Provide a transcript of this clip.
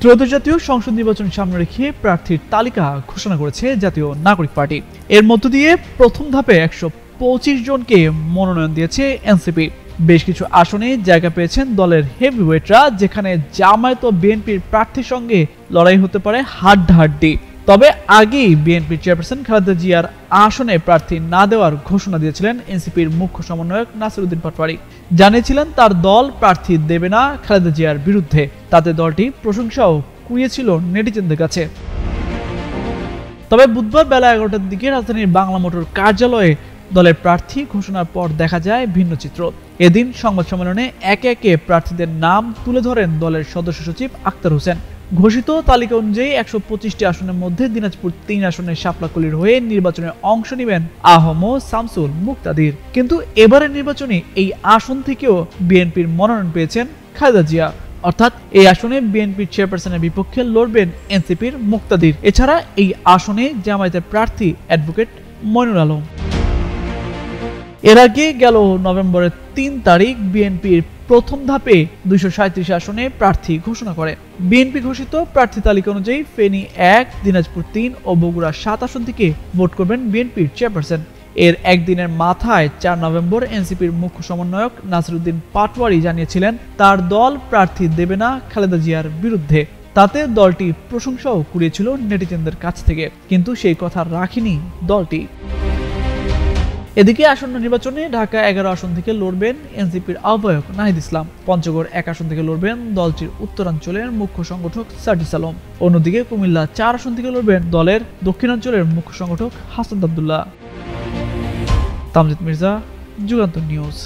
ত্রয়োদশ জাতীয় সংসদ নির্বাচন সামনে রেখে প্রার্থীর তালিকা ঘোষণা করেছে জাতীয় নাগরিক পার্টি। এর মধ্য দিয়ে প্রথম ধাপে 125 জনকে মনোনয়ন দিয়েছে এনসিপি। বেশ কিছু আসনে জায়গা পেয়েছেন দলের হেভিওয়েটরা, যেখানে জামায়াত ও বিএনপির প্রার্থীর সঙ্গে লড়াই হতে পারে হাড্ডাহাড্ডি। তবে আগেই বিএনপির চেয়ারপারসন খালেদা জিয়ার আসনে প্রার্থী না দেওয়ার ঘোষণা দিয়েছিলেন এনসিপির মুখ্য সমন্বয়ক নাসিরউদ্দিন পাটোয়ারি। জানিয়েছিলেন তার দল প্রার্থী দেবে না খালেদা জিয়ার বিরুদ্ধে। তাতে দলটি প্রশংসাও কুড়িয়েছিল নেটিজেনদের কাছে। তবে বুধবার বেলা 11টার দিকে রাজধানীর বাংলা মোটর কার্যালয়ে দলের প্রার্থী ঘোষণার পর দেখা যায় ভিন্ন চিত্র। এদিন সংবাদ সম্মেলনে একে একে প্রার্থীদের নাম তুলে ধরেন দলের সদস্য সচিব আক্তার হোসেন। ঘোষিত তালিকা অনুযায়ী 125টি আসনের মধ্যে দিনাজপুর 3 আসনে শাপলাকলির হয়ে নির্বাচনে অংশ নেবেন আহম শামসুল মুক্তাদির। কিন্তু এবারের নির্বাচনে এই আসন থেকেও বিএনপির মনোনয়ন পেয়েছেন খালেদা জিয়া। অর্থাৎ এই আসনে বিএনপির চেয়ারপারসনের বিপক্ষে লড়বেন এনসিপির মুক্তাদির। এছাড়া এই আসনে জামায়াতের প্রার্থী অ্যাডভোকেট মইনুল আলম। এর আগে গেল নভেম্বরের 3 তারিখ বিএনপির প্রথম ধাপে 237 আসনে প্রার্থী ঘোষণা করে। বিএনপি ঘোষিত প্রার্থী তালিকা অনুযায়ী ফেনী 1, দিনাজপুর 3 ও বগুড়া 7 আসন থেকে ভোট করবেন বিএনপির চেয়ারপারসন। এর একদিনের মাথায় 4 নভেম্বর এনসিপির মুখ্য সমন্বয়ক নাসিরউদ্দিন পাটোয়ারি জানিয়েছিলেন তার দল প্রার্থী দেবে না খালেদা জিয়ার বিরুদ্ধে। তাতে দলটি প্রশংসাও কুড়িয়েছিল নেটিজেনদের কাছ থেকে, কিন্তু সেই কথা রাখেনি দলটি। এদিকে আসন্ন নির্বাচনে ঢাকা 11 আসন থেকে লড়বেন এনসিপির আহ্বায়ক নাহিদ ইসলাম। পঞ্চগড় 1 আসন থেকে লড়বেন দলটির উত্তরাঞ্চলের মুখ্য সংগঠক সার্জিস আলম। অন্যদিকে কুমিল্লা 4 আসন থেকে লড়বেন দলের দক্ষিণাঞ্চলের মুখ্য সংগঠক হাসান আব্দুল্লাহ। তামজিদ মির্জা, যুগান্তর নিউজ।